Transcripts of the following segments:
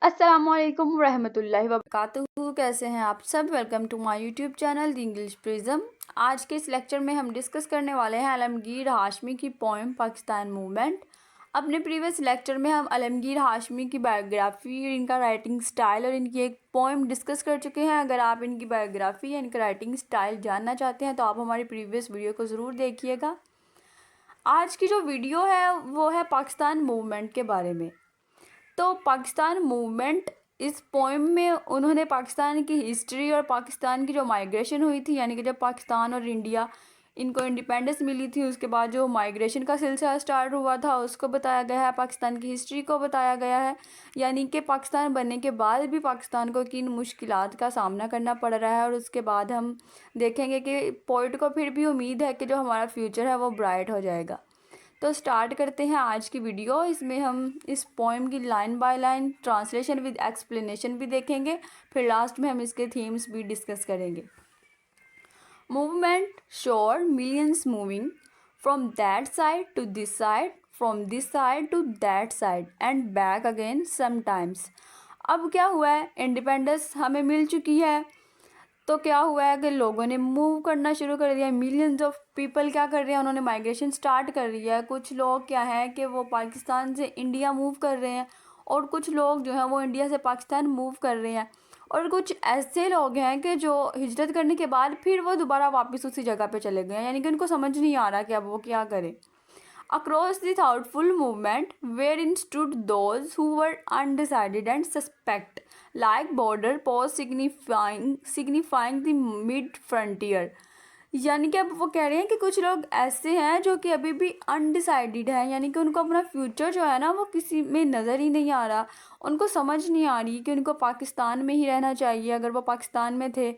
अस्सलामुअलैकुम रहमतुल्लाहि वबरकातुहू। कैसे हैं आप सब? Welcome to my YouTube channel the English prism. आज के इस लेक्चर में हम डिस्कस करने वाले हैं आलमगीर हाशमी की पोएम पाकिस्तान मूवमेंट। अपने प्रीवियस लेक्चर में हम आलमगीर हाशमी की बायोग्राफी, इनका राइटिंग स्टाइल और इनकी एक पोएम डिस्कस कर चुके हैं। अगर आप इनकी बायोग्राफी या इनका राइटिंग स्टाइल जानना चाहते हैं तो आप हमारी प्रीवियस वीडियो को ज़रूर देखिएगा। आज की जो वीडियो है वो है पाकिस्तान मूवमेंट के बारे में। तो पाकिस्तान मूवमेंट, इस पोएम में उन्होंने पाकिस्तान की हिस्ट्री और पाकिस्तान की जो माइग्रेशन हुई थी, यानी कि जब पाकिस्तान और इंडिया इनको इंडिपेंडेंस मिली थी उसके बाद जो माइग्रेशन का सिलसिला स्टार्ट हुआ था उसको बताया गया है। पाकिस्तान की हिस्ट्री को बताया गया है, यानी कि पाकिस्तान बनने के बाद भी पाकिस्तान को किन मुश्किलात का सामना करना पड़ रहा है। और उसके बाद हम देखेंगे कि पोइट को फिर भी उम्मीद है कि जो हमारा फ्यूचर है वो ब्राइट हो जाएगा। तो स्टार्ट करते हैं आज की वीडियो। इसमें हम इस पोएम की line by line translation with explanation भी देखेंगे, फिर लास्ट में हम इसके थीम्स भी डिस्कस करेंगे। Movement sure millions moving from that side to this side, from this side to that side and back again sometimes. अब क्या हुआ है, इंडिपेंडेंस हमें मिल चुकी है तो क्या हुआ है कि लोगों ने मूव करना शुरू कर दिया। मिलियंस ऑफ पीपल क्या कर रहे हैं, उन्होंने माइग्रेशन स्टार्ट कर दिया है। कुछ लोग क्या है कि वो पाकिस्तान से इंडिया मूव कर रहे हैं और कुछ लोग जो हैं वो इंडिया से पाकिस्तान मूव कर रहे हैं। और कुछ ऐसे लोग हैं कि जो हिजरत करने के बाद फिर वो दोबारा वापस उसी जगह पे चले गए हैं, यानी कि उनको समझ नहीं आ रहा कि अब वो क्या करें। Across the thoughtful movement wherein stood those who were undecided and suspect, like border posts signifying the mid frontier। यानी कि अब वो कह रहे हैं कि कुछ लोग ऐसे हैं जो कि अभी भी अनडिसाइडेड हैं, यानी कि उनको अपना फ्यूचर जो है ना वो किसी में नज़र ही नहीं आ रहा। उनको समझ नहीं आ रही कि उनको पाकिस्तान में ही रहना चाहिए अगर वो पाकिस्तान में थे,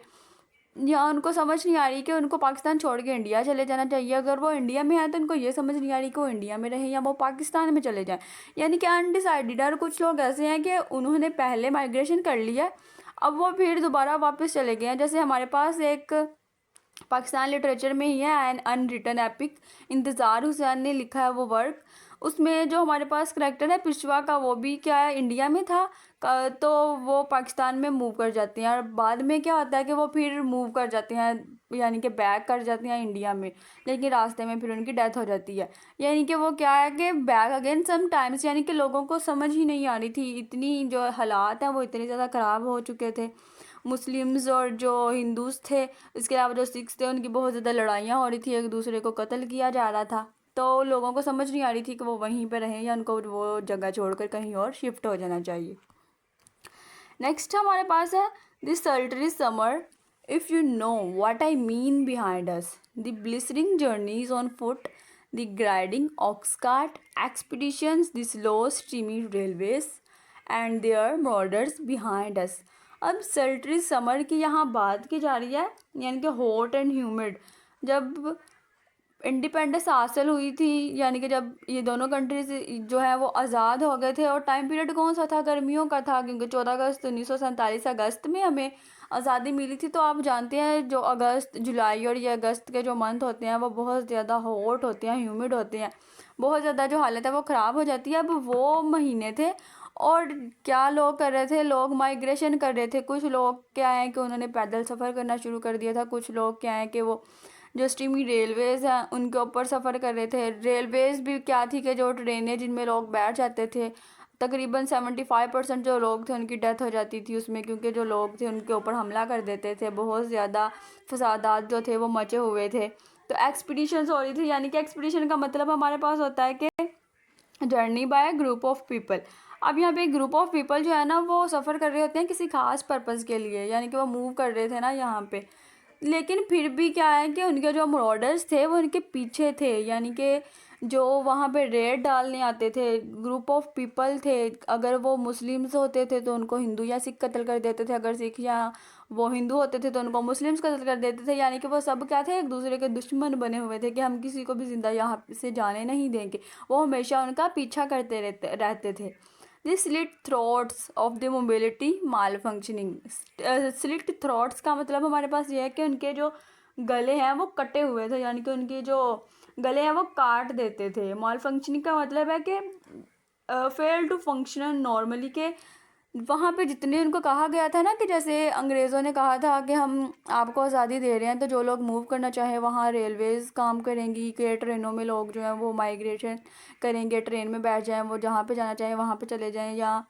या उनको समझ नहीं आ रही कि उनको पाकिस्तान छोड़ के इंडिया चले जाना चाहिए। अगर वो इंडिया में है तो उनको ये समझ नहीं आ रही कि वो इंडिया में रहें या वो पाकिस्तान में चले जाएं, यानी कि अनडिसाइडेड। और कुछ लोग ऐसे हैं कि उन्होंने पहले माइग्रेशन कर लिया, अब वो फिर दोबारा वापस चले गए हैं। जैसे हमारे पास एक पाकिस्तान लिटरेचर में ही है एन अनरिटन एपिक, इंतज़ार हुसैन ने लिखा है वो वर्क। उसमें जो हमारे पास करैक्टर है पिशवा का, वो भी क्या है इंडिया में था तो वो पाकिस्तान में मूव कर जाते हैं और बाद में क्या होता है कि वो फिर मूव कर जाते हैं, यानी कि बैक कर जाते हैं इंडिया में, लेकिन रास्ते में फिर उनकी डेथ हो जाती है। यानी कि वो क्या है कि बैक अगेन सम टाइम्स, यानी कि लोगों को समझ ही नहीं आ रही थी, इतनी जो हालात हैं वो इतने ज़्यादा ख़राब हो चुके थे। मुस्लिम्स और जो हिंदूज़ थे, इसके अलावा जो सिख्स थे, उनकी बहुत ज़्यादा लड़ाइयाँ हो रही थी, एक दूसरे को कत्ल किया जा रहा था। तो लोगों को समझ नहीं आ रही थी कि वो वहीं पर रहें या उनको वो जगह छोड़कर कहीं और शिफ्ट हो जाना चाहिए। नेक्स्ट हमारे पास है this sultry summer if you know what I mean behind us, the blistering journeys on foot, the grinding ox cart expeditions, the slow steamy railways and their motors behind us. अब sultry summer की यहाँ बात की जा रही है, यानी कि हॉट एंड ह्यूमिड। जब इंडिपेंडेंस हासिल हुई थी, यानी कि जब ये दोनों कंट्रीज जो है वो आज़ाद हो गए थे, और टाइम पीरियड कौन सा था, गर्मियों का था, क्योंकि 14 अगस्त 1947 अगस्त में हमें आज़ादी मिली थी। तो आप जानते हैं जो अगस्त जुलाई और ये अगस्त के जो मंथ होते हैं वो बहुत ज़्यादा हॉट होते हैं, ह्यूमिड होते हैं, बहुत ज़्यादा जो हालत है वो ख़राब हो जाती है। अब वो महीने थे और क्या लोग कर रहे थे, लोग माइग्रेशन कर रहे थे। कुछ लोग क्या है कि उन्होंने पैदल सफ़र करना शुरू कर दिया था, कुछ लोग क्या है कि वो जो स्टीमी रेलवेज़ हैं उनके ऊपर सफ़र कर रहे थे। रेलवेज़ भी क्या थी कि जो ट्रेनें जिनमें लोग बैठ जाते थे, तकरीबन 75% जो लोग थे उनकी डेथ हो जाती थी उसमें, क्योंकि जो लोग थे उनके ऊपर हमला कर देते थे। बहुत ज़्यादा फसादात जो थे वो मचे हुए थे। तो एक्सपीडिशंस हो रही थी, यानी कि एक्सपीडिशन का मतलब हमारे पास होता है कि journey bye group of people. अब यहाँ पे ग्रुप ऑफ पीपल जो है ना वो सफ़र कर रहे होते हैं किसी खास पर्पज़ के लिए, यानी कि वो मूव कर रहे थे ना यहाँ पे, लेकिन फिर भी क्या है कि उनके जो मॉडर्स थे वो उनके पीछे थे, यानी कि जो वहाँ पे रेड डालने आते थे ग्रुप ऑफ पीपल थे। अगर वो मुस्लिम्स होते थे तो उनको हिंदू या सिख कत्ल कर देते थे, अगर सिख या वो हिंदू होते थे तो उनको मुस्लिम्स कत्ल कर देते थे। यानी कि वो सब क्या थे, एक दूसरे के दुश्मन बने हुए थे कि हम किसी को भी ज़िंदा यहाँ से जाने नहीं देंगे। वो हमेशा उनका पीछा करते रहते थे। This slit throats of the mobility mall functioning. Slit throats का मतलब हमारे पास ये है कि उनके जो गले हैं वो कटे हुए थे, यानी कि उनके जो गले हैं वो काट देते थे। माल फंक्शनिंग का मतलब है कि फेल टू फंक्शन नॉर्मली, के वहाँ पे जितने उनको कहा गया था ना कि जैसे अंग्रेज़ों ने कहा था कि हम आपको आज़ादी दे रहे हैं, तो जो लोग मूव करना चाहें वहाँ रेलवेज़ काम करेंगी, कि ट्रेनों में लोग जो हैं वो माइग्रेशन करेंगे, ट्रेन में बैठ जाएं, वो जहाँ पे जाना चाहें वहाँ पे चले जाएं, या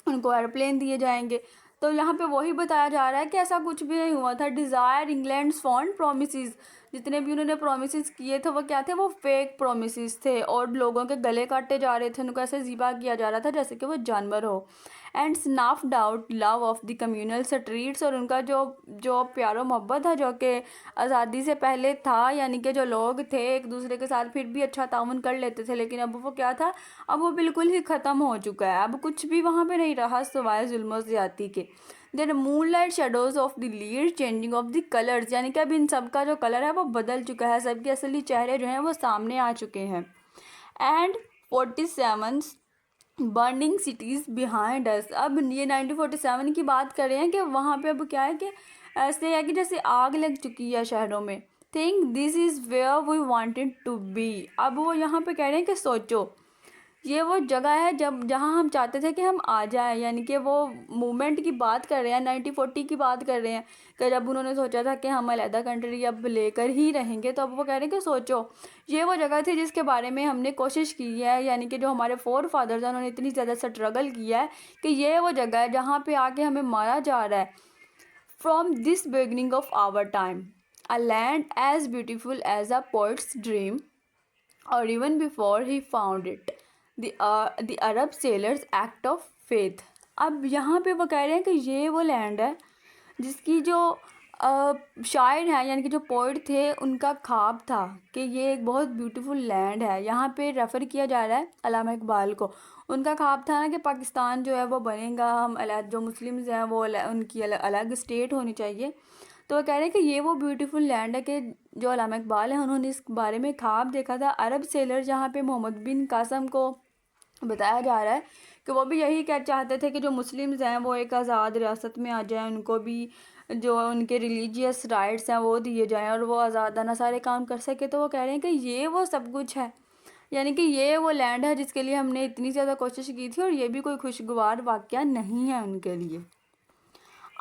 उनको एयरप्लेन दिए जाएंगे। तो यहाँ पे वही बताया जा रहा है कि ऐसा कुछ भी नहीं हुआ था। डिज़ायर इंग्लैंड्स फॉन्ड प्रोमिसेस, जितने भी उन्होंने प्रोमिसेस किए थे वो क्या थे, वो फेक प्रोमिसेस थे, और लोगों के गले काटे जा रहे थे, उनको ऐसे ज़िबा किया जा रहा था जैसे कि वो जानवर हो। And स्नफ्ड out love of the communal streets, और उनका जो जो प्यारो मोहब्बत है जो कि आज़ादी से पहले था, यानी कि जो लोग थे एक दूसरे के साथ फिर भी अच्छा ताउन कर लेते थे, लेकिन अब वो क्या था, अब वो बिल्कुल ही ख़त्म हो चुका है। अब कुछ भी वहाँ पे नहीं रहा सिवाय जुल्म ज़्यादती के। Then moonlight shadows of the lead changing of the colours, यानी कि अब इन सब का जो कलर है वो बदल चुका है, सबके असली चेहरे जो हैं वो सामने आ चुके हैं। And 47 burning cities behind us, अब ये 1947 की बात कर रहे हैं कि वहाँ पे अब क्या है कि ऐसे है कि जैसे आग लग चुकी है शहरों में। Think this is where we wanted to be, अब वो यहाँ पे कह रहे हैं कि सोचो ये वो जगह है जब जहाँ हम चाहते थे कि हम आ जाएं, यानी कि वो मूवमेंट की बात कर रहे हैं, 1940 की बात कर रहे हैं, कि जब उन्होंने सोचा था कि हम अलहदा कंट्री अब लेकर ही रहेंगे, तो अब वो कह रहे हैं कि सोचो ये वो जगह थी जिसके बारे में हमने कोशिश की है, यानी कि जो हमारे फोर फादर्स हैं उन्होंने इतनी ज़्यादा स्ट्रगल किया है कि ये वो जगह है जहाँ पे आके हमें मारा जा रहा है। From this beginning of our time a land as beautiful as a poet's dream, और even before he found it the Arab sailors act of faith. अब यहाँ पे वो कह रहे हैं कि ये वो लैंड है जिसकी जो शायर हैं, यानी कि जो पोइट थे, उनका ख्वाब था कि ये एक बहुत ब्यूटीफुल लैंड है। यहाँ पे रेफ़र किया जा रहा है अल्लामा इकबाल को। उनका ख्वाब था ना कि पाकिस्तान जो है वो बनेगा, हम अलग जो मुस्लिम्स हैं वो उनकी अलग स्टेट होनी चाहिए। तो वो कह रहे हैं कि ये वो ब्यूटीफुल लैंड है कि जो अल्लामा इकबाल हैं उन्होंने इस बारे में ख्वाब देखा था। अरब सेलर जहाँ पे मोहम्मद बिन कासम को बताया जा रहा है कि वो भी यही क्या चाहते थे कि जो मुस्लिम्स हैं वो एक आज़ाद रियासत में आ जाएं, उनको भी जो उनके रिलीजियस राइट्स हैं वो दिए जाएं और वो आज़ादाना सारे काम कर सके। तो वो कह रहे हैं कि ये वो सब कुछ है, यानी कि ये वो लैंड है जिसके लिए हमने इतनी ज़्यादा कोशिश की थी, और ये भी कोई खुशगवार वाक़या नहीं है उनके लिए।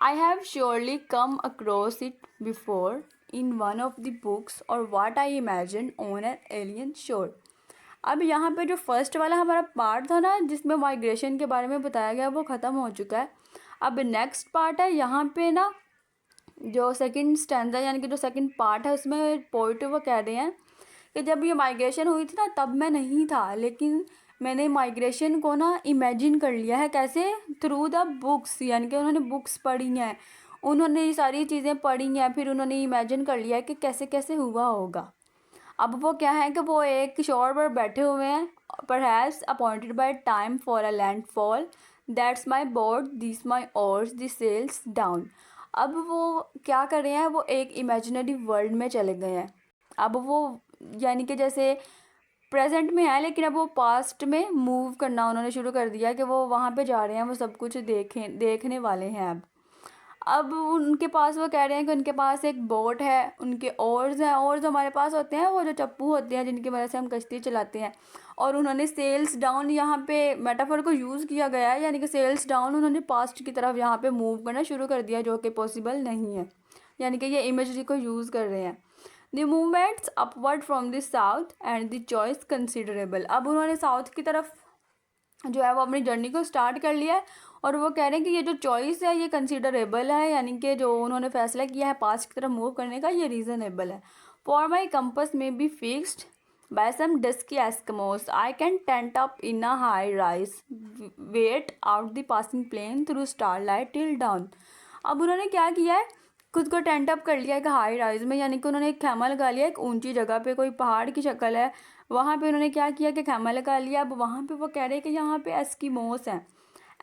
I have surely come across it before in one of the books or what I imagined on an alien shore. अब यहाँ पे जो फर्स्ट वाला हमारा पार्ट था ना जिसमें माइग्रेशन के बारे में बताया गया वो ख़त्म हो चुका है। अब नेक्स्ट पार्ट है यहाँ पे ना, जो सेकंड स्टैंजा यानी कि जो सेकंड पार्ट है उसमें पोइट वो कह रहे हैं कि जब ये माइग्रेशन हुई थी ना तब मैं नहीं था, लेकिन मैंने माइग्रेशन को ना इमेजिन कर लिया है। कैसे? थ्रू द बुक्स, यानी कि उन्होंने बुक्स पढ़ी हैं, उन्होंने ये सारी चीज़ें पढ़ी हैं, फिर उन्होंने इमेजिन कर लिया है कि कैसे कैसे हुआ होगा। अब वो क्या है कि वो एक शोर पर बैठे हुए हैं, perhaps appointed by time for a landfall, that's my board this my oars the sails down. अब वो क्या कर रहे हैं, वो एक इमेजिनरी वर्ल्ड में चले गए हैं। अब वो यानी कि जैसे प्रेजेंट में है, लेकिन अब वो पास्ट में मूव करना उन्होंने शुरू कर दिया कि वो वहाँ पे जा रहे हैं, वो सब कुछ देखने वाले हैं। अब उनके पास वो कह रहे हैं कि उनके पास एक बोट है, उनके ओर्स हैं, ओर्स हमारे पास होते हैं वो जो चप्पू होते हैं जिनकी वजह से हम कश्ती चलाते हैं। और उन्होंने सेल्स डाउन, यहाँ पे मेटाफर को यूज़ किया गया है, यानी कि सेल्स डाउन उन्होंने पास्ट की तरफ यहाँ पे मूव करना शुरू कर दिया, जो कि पॉसिबल नहीं है, यानी कि ये इमेजरी को यूज़ कर रहे हैं। The movements upward from the south and the choice considerable. अब उन्होंने साउथ की तरफ जो है वो अपनी जर्नी को स्टार्ट कर लिया है, और वो कह रहे हैं कि ये जो चॉइस है ये कंसिडरेबल है, यानी कि जो उन्होंने फैसला किया है पास्ट की तरफ मूव करने का ये रीज़नेबल है। For my compass may be fixed by some dusky Eskimos I can tent up in a high rise wait out the passing plane through starlight till dawn. अब उन्होंने क्या किया है, खुद को टेंट अप कर लिया एक हाई राइज में, यानी कि उन्होंने एक खैमा लगा लिया एक ऊंची जगह पे, कोई पहाड़ की शक्ल है वहाँ पे उन्होंने क्या किया कि खैमा लगा लिया। अब वहाँ पे वो कह रहे हैं कि यहाँ पे एस्किमोस हैं।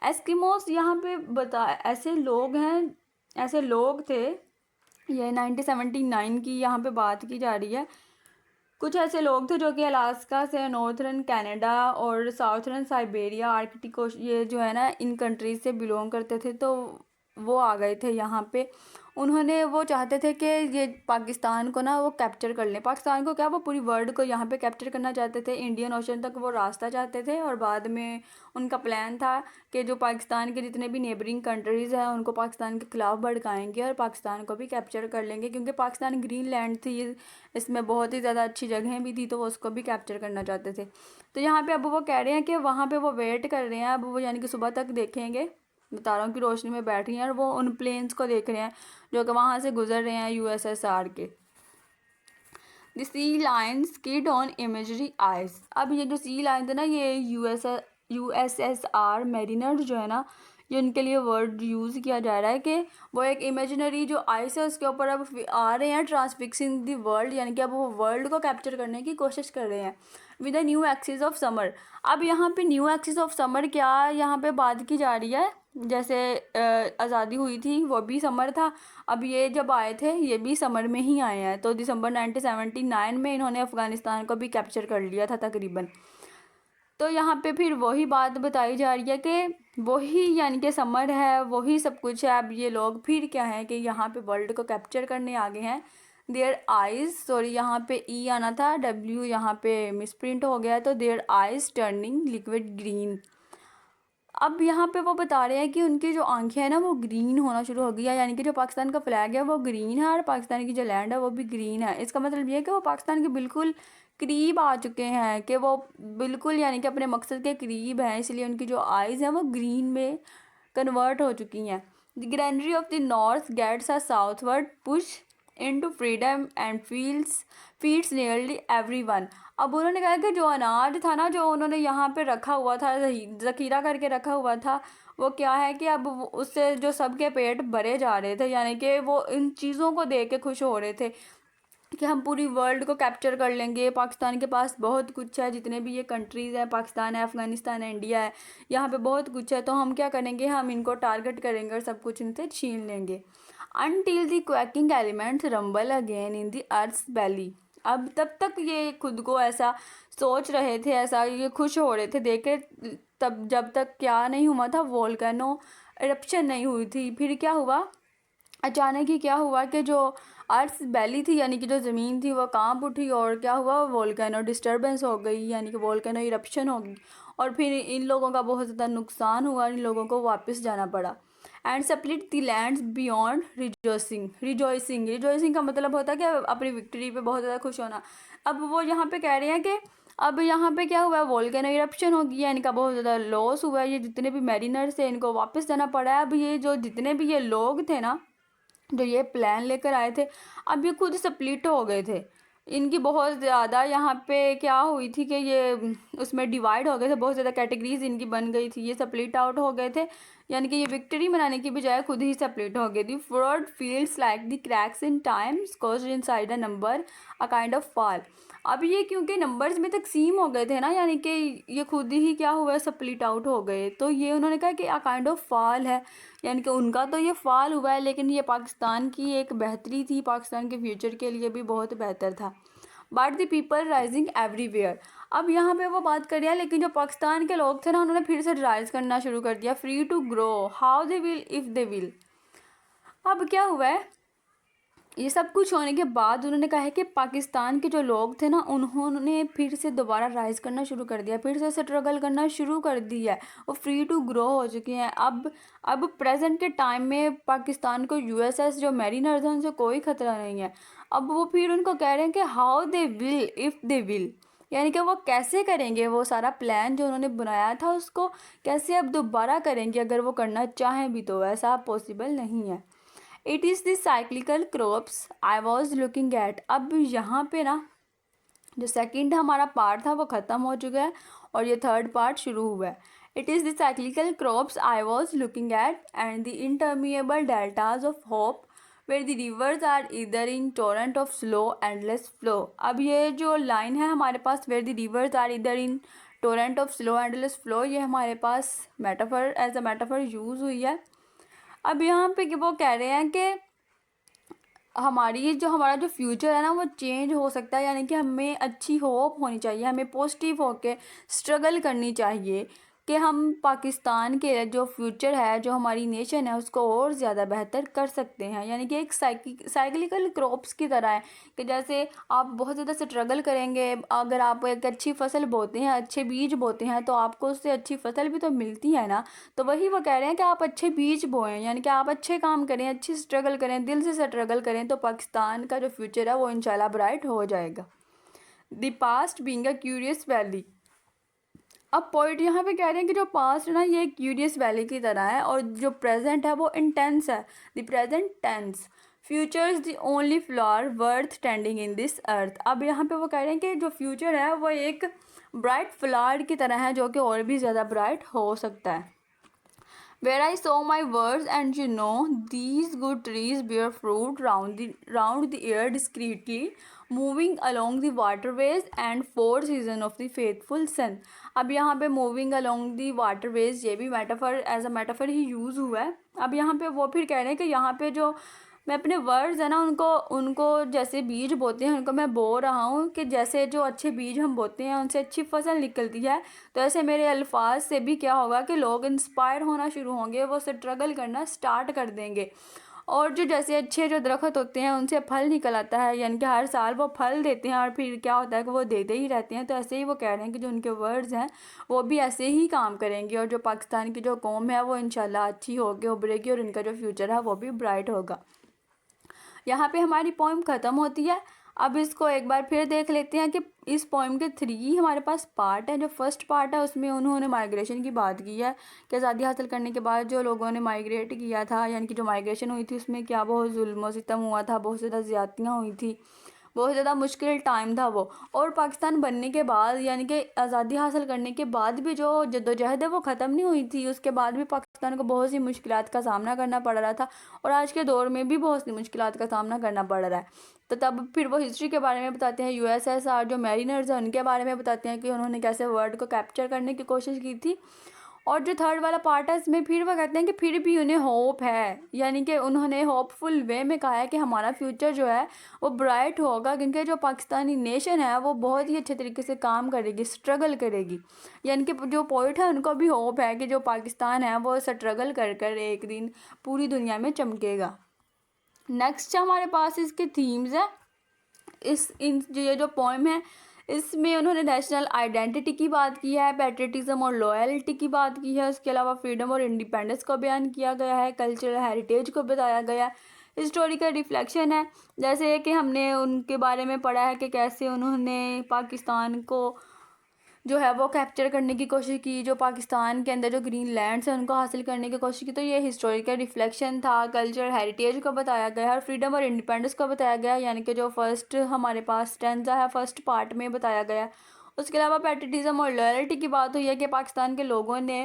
एस्किमोस यहाँ पे बता ऐसे लोग हैं, ऐसे लोग थे, ये 1979 की यहाँ पे बात की जा रही है। कुछ ऐसे लोग थे जो कि अलास्का से नॉर्थर्न कनाडा और साउथर्न साइबेरिया आर्कटिक ये जो है ना इन कंट्रीज से बिलोंग करते थे। तो वो आ गए थे यहाँ पे। उन्होंने वो चाहते थे कि ये पाकिस्तान को ना वो कैप्चर कर लें। पाकिस्तान को क्या, वो पूरी वर्ल्ड को यहाँ पे कैप्चर करना चाहते थे। इंडियन ओशन तक वो रास्ता चाहते थे और बाद में उनका प्लान था कि जो पाकिस्तान के जितने भी नेबरिंग कंट्रीज़ हैं उनको पाकिस्तान के ख़िलाफ़ भड़काएंगे और पाकिस्तान को भी कैप्चर कर लेंगे, क्योंकि पाकिस्तान ग्रीन लैंड थी, इसमें बहुत ही ज़्यादा अच्छी जगहें भी थी, तो वो उसको भी कैप्चर करना चाहते थे। तो यहाँ पे अब वो कह रहे हैं कि वहाँ पे वो वेट कर रहे हैं, अब वो यानी कि सुबह तक देखेंगे, तारों की रोशनी में बैठ रही हैं और वो उन प्लेन्स को देख रहे हैं जो कि वहाँ से गुजर रहे हैं यूएसएसआर के। The sea lines kid on imagery eyes. अब ये जो सी लाइन है ना, ये यूएसएसआर मेरिनर जो है ना, ये उनके लिए वर्ड यूज़ किया जा रहा है कि वो एक इमेजिनरी जो आइस है उसके ऊपर अब आ रहे हैं, ट्रांसफिक्सिंग द वर्ल्ड, यानी कि अब वो वर्ल्ड को कैप्चर करने की कोशिश कर रहे हैं with a new axis of summer. अब यहाँ पे न्यू एक्सिस ऑफ समर क्या यहाँ पे बात की जा रही है, जैसे आज़ादी हुई थी वो भी समर था, अब ये जब आए थे ये भी समर में ही आए हैं। तो दिसंबर 1979 में इन्होंने अफ़गानिस्तान को भी कैप्चर कर लिया था तकरीबन। तो यहाँ पे फिर वही बात बताई जा रही है कि वही यानी कि समर है, वही सब कुछ है। अब ये लोग फिर क्या है कि यहाँ पे वर्ल्ड को कैप्चर करने आ गए हैं। देयर आइज़, सॉरी यहाँ पे ई आना था, डब्ल्यू यहाँ पे मिसप्रिंट हो गया है, तो there eyes turning liquid green. अब यहाँ पे वो बता रहे हैं कि उनकी जो आंखें हैं ना वो ग्रीन होना शुरू हो गई है, यानी कि जो पाकिस्तान का फ्लैग है वो ग्रीन है और पाकिस्तान की जो लैंड है वो भी ग्रीन है। इसका मतलब ये है कि वो पाकिस्तान के बिल्कुल करीब आ चुके हैं, कि वो बिल्कुल यानी कि अपने मकसद के करीब हैं, इसलिए उनकी जो आइज़ हैं वो ग्रीन में कन्वर्ट हो चुकी हैं। The granary of the north gets a southward push into freedom and feeds nearly everyone. अब उन्होंने कहा कि जो अनाज था ना, जो उन्होंने यहाँ पे रखा हुआ था, ज़ख़ीरा करके रखा हुआ था, वो क्या है कि अब उससे जो सबके पेट भरे जा रहे थे, यानी कि वो इन चीज़ों को देख के खुश हो रहे थे कि हम पूरी वर्ल्ड को कैप्चर कर लेंगे, पाकिस्तान के पास बहुत कुछ है, जितने भी ये कंट्रीज़ हैं, पाकिस्तान है, अफ़गानिस्तान है, इंडिया है, यहाँ पे बहुत कुछ है, तो हम क्या करेंगे, हम इनको टारगेट करेंगे और सब कुछ इनसे छीन लेंगे। Until the quaking elements rumble again in the earth's belly. अब तब तक ये खुद को ऐसा सोच रहे थे, ऐसा ये खुश हो रहे थे देख के, तब जब तक क्या नहीं हुआ था, वोल्केनो इरप्शन नहीं हुई थी। फिर क्या हुआ, अचानक ही क्या हुआ कि जो अर्थ बैली थी, यानी कि जो ज़मीन थी, वो कांप उठी और क्या हुआ, वोल्केनो डिस्टर्बेंस हो गई, यानी कि वोल्केनो इरप्शन हो गई और फिर इन लोगों का बहुत ज़्यादा नुकसान हुआ, इन लोगों को वापस जाना पड़ा। And split the lands beyond rejoicing का मतलब होता है कि अपनी विक्ट्री पे बहुत ज़्यादा खुश होना। अब वो यहाँ पे कह रहे हैं कि अब यहाँ पे क्या हुआ है, वोल्केनो इरप्शन हो गया, इनका बहुत ज़्यादा लॉस हुआ है, ये जितने भी मैरिनर्स थे इनको वापस जाना पड़ा है। अब ये जो जितने भी ये लोग थे ना, जो ये प्लान लेकर आए थे, अब ये खुद स्प्लिट हो गए थे। इनकी बहुत ज़्यादा यहाँ पे क्या हुई थी कि ये उसमें डिवाइड हो गए थे, बहुत ज़्यादा कैटेगरीज इनकी बन गई थी, ये स्प्लिट आउट हो गए थे, यानी कि ये विक्ट्री मनाने की बजाय खुद ही स्प्लिट हो गई थी। Fraud fields like the cracks in times caused inside a number a kind of fall. अब ये क्योंकि नंबर्स में तकसीम हो गए थे ना, यानी कि ये खुद ही क्या हुआ, स्प्लिट आउट हो गए, तो ये उन्होंने कहा कि अ काइंड ऑफ फॉल है, यानी कि उनका तो ये फॉल हुआ है, लेकिन ये पाकिस्तान की एक बेहतरी थी, पाकिस्तान के फ्यूचर के लिए भी बहुत बेहतर था। But the people rising everywhere. अब यहाँ पे वो बात कर रहे हैं, लेकिन जो पाकिस्तान के लोग थे ना, उन्होंने फिर से राइज करना शुरू कर दिया। Free to grow how they will if they will. अब क्या हुआ है, ये सब कुछ होने के बाद उन्होंने कहा है कि पाकिस्तान के जो लोग थे ना, उन्होंने फिर से दोबारा राइज करना शुरू कर दिया, फिर से स्ट्रगल करना शुरू कर दिया है, वो फ्री टू ग्रो हो चुके हैं। अब प्रेजेंट के टाइम में पाकिस्तान को यूएसएस जो मैरिनर्स हैं उनसे कोई ख़तरा नहीं है। अब वो फिर उनको कह रहे हैं कि how they will if they will, यानी कि वो कैसे करेंगे, वो सारा प्लान जो उन्होंने बनाया था उसको कैसे अब दोबारा करेंगे, अगर वो करना चाहें भी तो ऐसा पॉसिबल नहीं है। It is the cyclical crops I was looking eight. अब यहाँ पे ना जो सेकंड हमारा पार्ट था वो ख़त्म हो चुका है और ये थर्ड पार्ट शुरू हुआ है। It is the cyclical crops I was looking at and the interminable deltas of hope where the rivers are either in torrent of slow endless flow. अब ये जो लाइन है हमारे पास, where the rivers are either in torrent of slow endless flow, ये हमारे पास metaphor as a metaphor use हुई है। अब यहाँ पे वो कह रहे हैं कि हमारा जो फ्यूचर है ना वो चेंज हो सकता है, यानी कि हमें अच्छी होप होनी चाहिए, हमें पॉजिटिव होके स्ट्रगल करनी चाहिए कि हम पाकिस्तान के जो फ्यूचर है, जो हमारी नेशन है, उसको और ज़्यादा बेहतर कर सकते हैं। यानी कि एक साइक्लिकल क्रॉप्स की तरह है कि जैसे आप बहुत ज़्यादा स्ट्रगल करेंगे, अगर आप एक अच्छी फसल बोते हैं, अच्छे बीज बोते हैं, तो आपको उससे अच्छी फसल भी तो मिलती है ना। तो वही वो कह रहे हैं कि आप अच्छे बीज बोएं, यानी कि आप अच्छे काम करें, अच्छी स्ट्रगल करें, दिल से स्ट्रगल करें, तो पाकिस्तान का जो फ्यूचर है वो इंशाल्लाह ब्राइट हो जाएगा। The past being a curious valley. अब पॉइंट यहाँ पे कह रहे हैं कि जो पास्ट है ना, ये क्यूरियस वैली की तरह है, और जो प्रेजेंट है वो इंटेंस है। The present tense. Future is the only flower worth tending in this earth. अब यहाँ पे वो कह रहे हैं कि जो फ्यूचर है वो एक ब्राइट फ्लावर की तरह है, जो कि और भी ज़्यादा ब्राइट हो सकता है। Where I sow my words, and you know, these good trees bear fruit round the air discreetly, moving along the waterways and four seasons of the faithful sun. अब यहाँ पे moving along the waterways, ये भी metaphor as a metaphor ही use हुआ है। अब यहाँ पे वो फिर कह रहे हैं कि यहाँ पे जो मैं अपने वर्ड्स है ना, उनको उनको जैसे बीज बोते हैं, उनको मैं बो रहा हूँ कि जैसे जो अच्छे बीज हम बोते हैं उनसे अच्छी फसल निकलती है, तो ऐसे मेरे अल्फाज से भी क्या होगा कि लोग इंस्पायर होना शुरू होंगे, वो स्ट्रगल करना स्टार्ट कर देंगे। और जो जैसे अच्छे जो दरख्त होते हैं उनसे फल निकल आता है, यानी कि हर साल वो फल देते हैं और फिर क्या होता है कि वो देते ही रहते हैं। तो ऐसे ही वो कह रहे हैं कि जो उनके वर्ड्स हैं वो भी ऐसे ही काम करेंगे, और जो पाकिस्तान की जो कौम है वो इंशाल्लाह अच्छी होगी, उभरेगी, और इनका जो फ्यूचर है वो भी ब्राइट होगा। यहाँ पे हमारी पोइम ख़त्म होती है। अब इसको एक बार फिर देख लेते हैं कि इस पोइम के 3 हमारे पास पार्ट है। जो फर्स्ट पार्ट है उसमें उन्होंने माइग्रेशन की बात की है कि आज़ादी हासिल करने के बाद जो लोगों ने माइग्रेट किया था, यानी कि जो माइग्रेशन हुई थी उसमें क्या बहुत जुल्म सितम हुआ था, बहुत ज़्यादा ज़्यादतियाँ हुई थी, बहुत ज़्यादा मुश्किल टाइम था वो। और पाकिस्तान बनने के बाद, यानी कि आज़ादी हासिल करने के बाद भी जो जद्दोजहद है वो ख़त्म नहीं हुई थी, उसके बाद भी पाकिस्तान को बहुत सी मुश्किलात का सामना करना पड़ रहा था, और आज के दौर में भी बहुत सी मुश्किलात का सामना करना पड़ रहा है। तो तब फिर वो हिस्ट्री के बारे में बताते हैं, यूएसएसआर जो मैरिनर्स हैं उनके बारे में बताते हैं कि उन्होंने कैसे वर्ल्ड को कैप्चर करने की कोशिश की थी। और जो थर्ड वाला पार्ट है इसमें फिर वो कहते हैं कि फिर भी उन्हें होप है, यानी कि उन्होंने होपफुल वे में कहा है कि हमारा फ्यूचर जो है वो ब्राइट होगा, क्योंकि जो पाकिस्तानी नेशन है वो बहुत ही अच्छे तरीके से काम करेगी, स्ट्रगल करेगी। यानी कि जो पोइट है उनको भी होप है कि जो पाकिस्तान है वो स्ट्रगल कर कर एक दिन पूरी दुनिया में चमकेगा। नेक्स्ट हमारे पास इसके थीम्स है। ये जो पोएम है इसमें उन्होंने नेशनल आइडेंटिटी की बात की है, पैट्रियटिज्म और लॉयल्टी की बात की है, उसके अलावा फ्रीडम और इंडिपेंडेंस को बयान किया गया है, कल्चरल हेरिटेज को बताया गया है, हिस्टोरिकल रिफ्लेक्शन है, जैसे कि हमने उनके बारे में पढ़ा है कि कैसे उन्होंने पाकिस्तान को जो है वो कैप्चर करने की कोशिश की, जो पाकिस्तान के अंदर जो ग्रीन लैंड्स हैं उनको हासिल करने की कोशिश की। तो ये हिस्टोरिकल रिफ्लेक्शन था, कल्चरल हेरिटेज को बताया गया और फ्रीडम और इंडिपेंडेंस को बताया गया, यानी कि जो फर्स्ट हमारे पास स्टैंजा है फर्स्ट पार्ट में बताया गया। उसके अलावा पैट्रियटिज्म और लॉयल्टी की बात हुई है कि पाकिस्तान के लोगों ने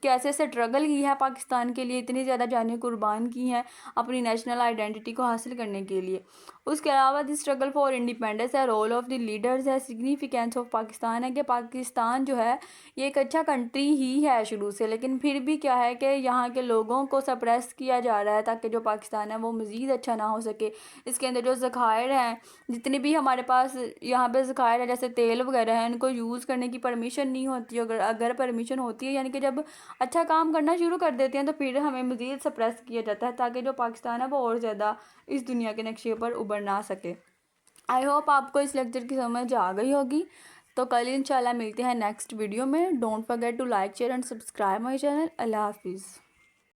कैसे स्ट्रगल की है, पाकिस्तान के लिए इतनी ज़्यादा जानें कुर्बान की हैं अपनी नेशनल आइडेंटिटी को हासिल करने के लिए। उसके अलावा द स्ट्रगल फॉर इंडिपेंडेंस है, रोल ऑफ द लीडर्स है, सिग्निफिकेंस ऑफ पाकिस्तान है कि पाकिस्तान जो है ये एक अच्छा कंट्री ही है शुरू से, लेकिन फिर भी क्या है कि यहाँ के लोगों को सप्रेस किया जा रहा है ताकि जो पाकिस्तान है वो मज़ीद अच्छा ना हो सके। इसके अंदर जो ज़खायर हैं, जितने भी हमारे पास यहाँ पे ज़खायर है जैसे तेल वगैरह है, इनको यूज़ करने की परमिशन नहीं होती। अगर परमिशन होती है, यानी कि जब अच्छा काम करना शुरू कर देते हैं तो फिर हमें मज़ीद सप्रेस किया जाता है ताकि जो पाकिस्तान है वो और ज़्यादा इस दुनिया के नक्शे पर उभर ना सके। आई होप आपको इस लेक्चर की समझ आ गई होगी। तो कल इंशाल्लाह मिलते हैं नेक्स्ट वीडियो में। Don't forget to like share and subscribe my channel. अल्लाह हाफिज़।